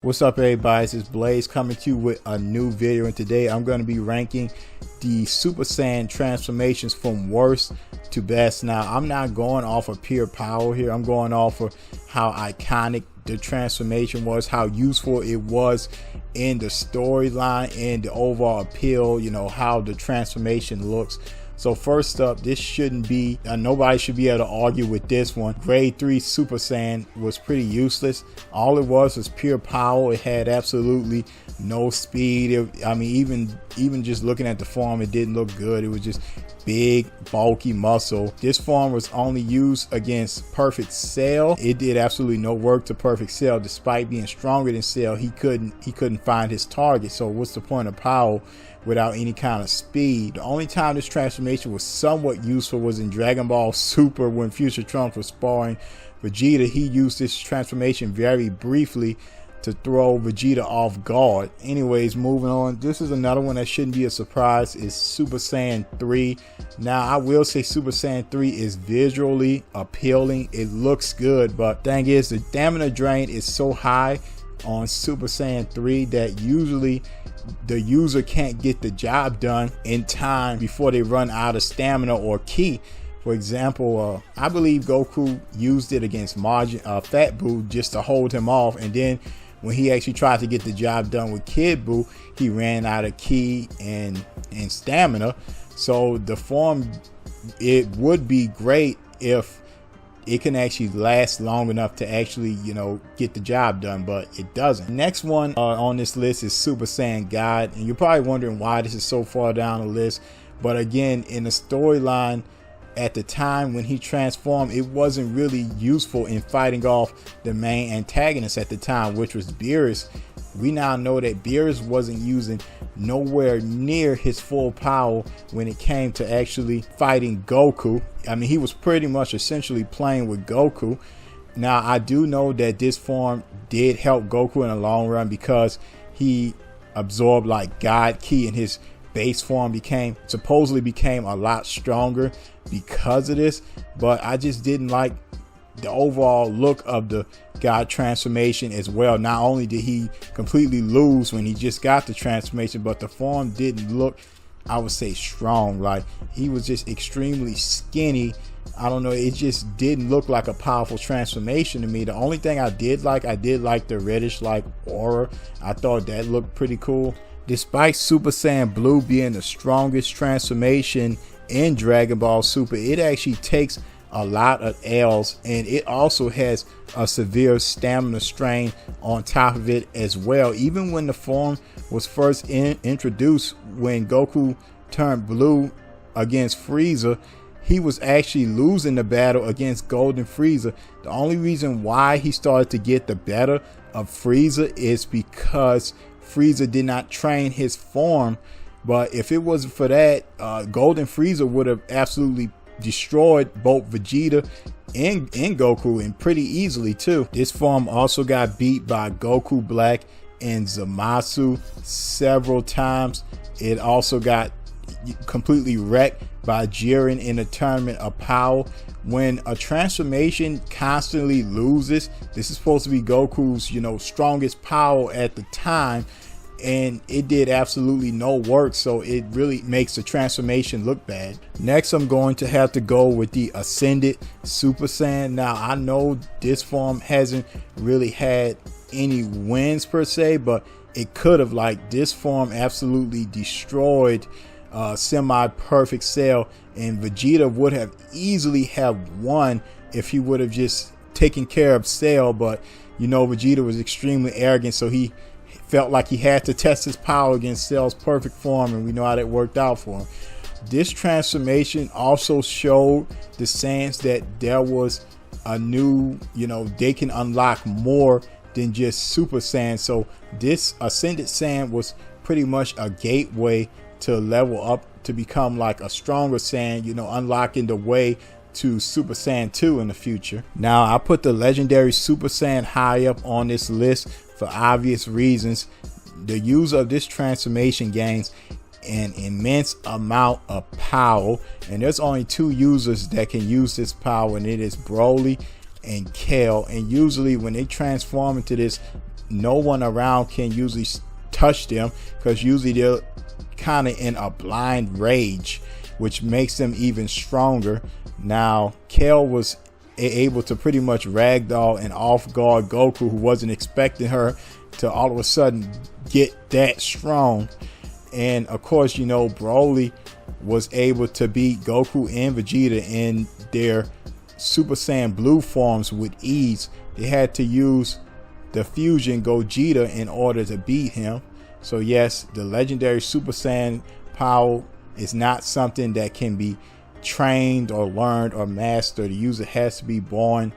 What's up, everybody? This is Blaze coming to you with a new video, and today I'm going to be ranking the Super Saiyan transformations from worst to best. Now, I'm not going off of pure power here. I'm going off of how iconic the transformation was, how useful it was in the storyline and the overall appeal, how the transformation looks. So first up, this shouldn't be, nobody should be able to argue with this one. Grade 3 Super Saiyan was pretty useless. All it was pure power. It had absolutely no speed. Even just looking at the form, it didn't look good. It was just big, bulky muscle. This form was only used against Perfect Cell. It did absolutely no work to Perfect Cell. Despite being stronger than Cell, he couldn't find his target. So what's the point of power without any kind of speed? The only time this transformation was somewhat useful was in Dragon Ball Super when Future Trunks was sparring Vegeta. He used this transformation very briefly to throw Vegeta off guard. Anyways, moving on. This is another one that shouldn't be a surprise. Is Super Saiyan 3. Now, I will say Super Saiyan 3 is visually appealing. It looks good, but thing is, the stamina drain is so high on Super Saiyan 3 that usually the user can't get the job done in time before they run out of stamina or ki. For example, I believe Goku used it against Fat Buu just to hold him off, and then when he actually tried to get the job done with Kid Buu, he ran out of ki and stamina. So the form, it would be great if it can actually last long enough to actually, get the job done, but it doesn't. Next one on this list is Super Saiyan God, and you're probably wondering why this is so far down the list. But again, in the storyline at the time when he transformed, it wasn't really useful in fighting off the main antagonist at the time, which was Beerus. We now know that Beerus wasn't using nowhere near his full power when it came to actually fighting Goku. He was pretty much essentially playing with Goku. Now, I do know that this form did help Goku in the long run because he absorbed like God Ki, and his base form supposedly became a lot stronger because of this. But I just didn't like the overall look of the God transformation as well. Not only did he completely lose when he just got the transformation, but the form didn't look, I would say, strong. Like, he was just extremely skinny. I don't know, it just didn't look like a powerful transformation to me. The only thing I did like the reddish like aura. I thought that looked pretty cool. Despite Super Saiyan Blue being the strongest transformation in Dragon Ball Super, it actually takes a lot of L's, and it also has a severe stamina strain on top of it as well. Even when the form was first introduced, when Goku turned blue against Frieza, he was actually losing the battle against Golden Frieza. The only reason why he started to get the better of Frieza is because Frieza did not train his form. But if it wasn't for that, Golden Frieza would have absolutely destroyed both Vegeta and Goku, and pretty easily too. This form also got beat by Goku Black and Zamasu several times. It also got completely wrecked by Jiren in the Tournament of Power. When a transformation constantly loses, this is supposed to be Goku's strongest power at the time, and it did absolutely no work, so it really makes the transformation look bad. Next, I'm going to have to go with the Ascended Super Saiyan. Now, I know this form hasn't really had any wins per se, but it could have. Like, this form absolutely destroyed Semi-Perfect Cell, and Vegeta would have easily have won if he would have just taken care of Cell. But Vegeta was extremely arrogant, so he felt like he had to test his power against Cell's perfect form, and we know how that worked out for him. This transformation also showed the Saiyans that there was a new, they can unlock more than just Super Saiyan. So this Ascended Saiyan was pretty much a gateway to level up to become like a stronger Saiyan, unlocking the way to Super Saiyan 2 in the future. Now, I put the legendary Super Saiyan high up on this list for obvious reasons. The user of this transformation gains an immense amount of power, and there's only two users that can use this power, and it is Broly and Kale. And usually when they transform into this no one around can usually touch them, because usually they're kind of in a blind rage, which makes them even stronger. Now Kale was able to pretty much ragdoll and off guard Goku, who wasn't expecting her to all of a sudden get that strong. And of course, you know, Broly was able to beat Goku and Vegeta in their Super Saiyan Blue forms with ease. They had to use the fusion Gogeta in order to beat him. So yes, the legendary Super Saiyan power is not something that can be trained or learned or mastered. The user has to be born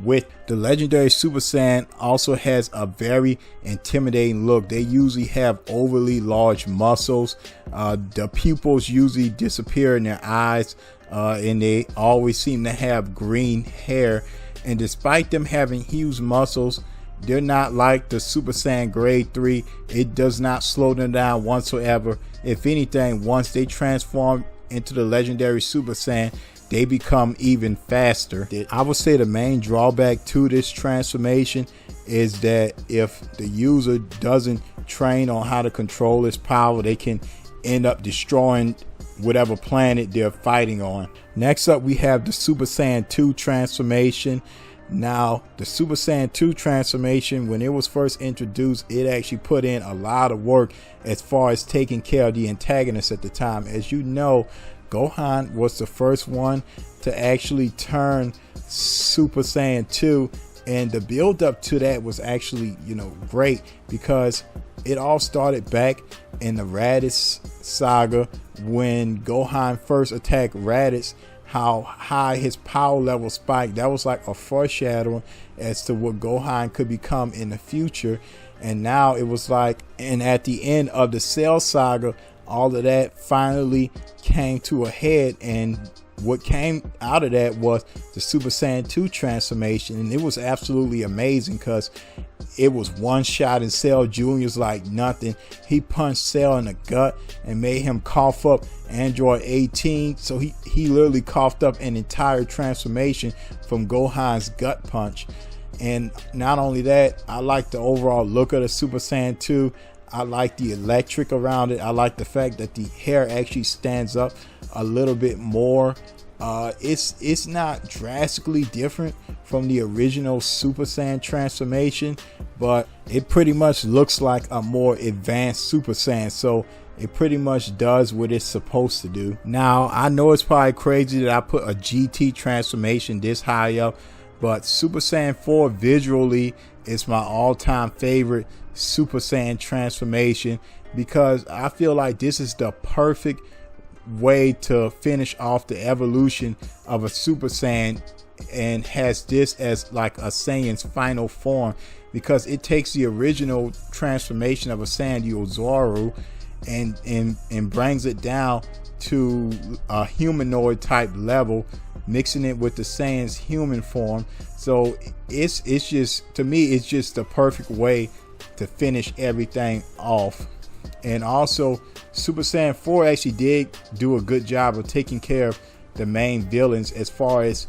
with. The legendary Super Saiyan also has a very intimidating look. They usually have overly large muscles. The pupils usually disappear in their eyes, and they always seem to have green hair. And despite them having huge muscles, they're not like the Super Saiyan Grade 3. It does not slow them down whatsoever. If anything, once they transform into the legendary Super Saiyan, they become even faster. I would say the main drawback to this transformation is that if the user doesn't train on how to control its power, they can end up destroying whatever planet they're fighting on. Next up, we have the Super Saiyan 2 transformation. Now, the Super Saiyan 2 transformation, when it was first introduced, it actually put in a lot of work as far as taking care of the antagonists at the time. As you know, Gohan was the first one to actually turn Super Saiyan 2, and the build up to that was actually, you know, great, because it all started back in the Raditz saga when Gohan first attacked Raditz. How high his power level spiked. That was like a foreshadowing as to what Gohan could become in the future. And now it was like, and at the end of the Cell saga, all of that finally came to a head, and what came out of that was the Super Saiyan 2 transformation. And it was absolutely amazing, because it was one shot in Cell Jr.'s like nothing. He punched Cell in the gut and made him cough up Android 18. So he literally coughed up an entire transformation from Gohan's gut punch. And not only that, I like the overall look of the Super Saiyan 2. I like the electric around it. I like the fact that the hair actually stands up a little bit more. It's not drastically different from the original Super Saiyan transformation, but it pretty much looks like a more advanced Super Saiyan. So it pretty much does what it's supposed to do. Now, I know it's probably crazy that I put a GT transformation this high up, but Super Saiyan 4 visually is my all-time favorite Super Saiyan transformation, because I feel like this is the perfect way to finish off the evolution of a Super Saiyan, and has this as like a Saiyan's final form, because it takes the original transformation of a Saiyan, the Ozaru, and brings it down to a humanoid type level, mixing it with the Saiyan's human form. So it's just, to me, it's just the perfect way to finish everything off. And also, Super Saiyan 4 actually did do a good job of taking care of the main villains as far as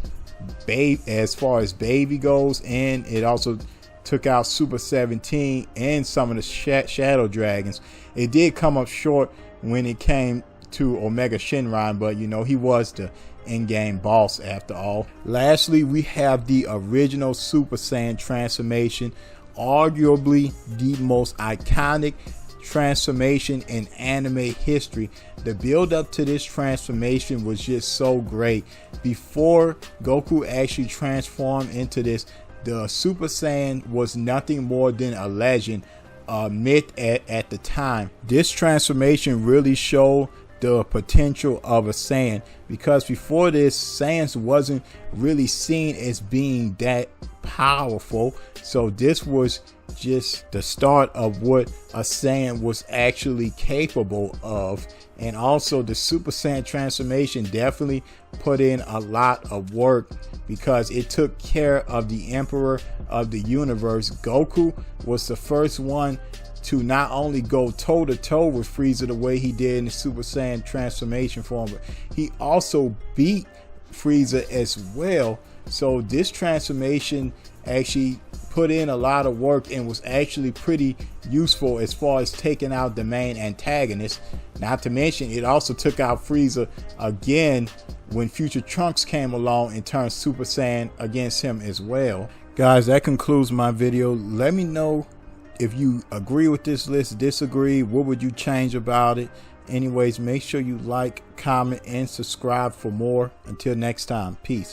Baby goes, and it also took out Super 17 and some of the Shadow Dragons. It did come up short when it came to Omega Shenron, but you know, he was the in-game boss after all. Lastly, we have the original Super Saiyan transformation, arguably the most iconic transformation in anime history. The build up to this transformation was just so great. Before Goku actually transformed into this, the Super Saiyan was nothing more than a legend, a myth at the time. This transformation really showed the potential of a Saiyan, because before this, Saiyans wasn't really seen as being that powerful. So this was just the start of what a Saiyan was actually capable of. And also, the Super Saiyan transformation definitely put in a lot of work, because it took care of the Emperor of the Universe. Goku was the first one to not only go toe to toe with Frieza the way he did in the Super Saiyan transformation form, but he also beat Frieza as well. So this transformation actually put in a lot of work and was actually pretty useful as far as taking out the main antagonist. Not to mention, it also took out Frieza again when future Trunks came along and turned Super Saiyan against him as well. Guys, that concludes my video. Let me know if you agree with this list, disagree, what would you change about it? Anyways, make sure you like, comment, and subscribe for more. Until next time, peace.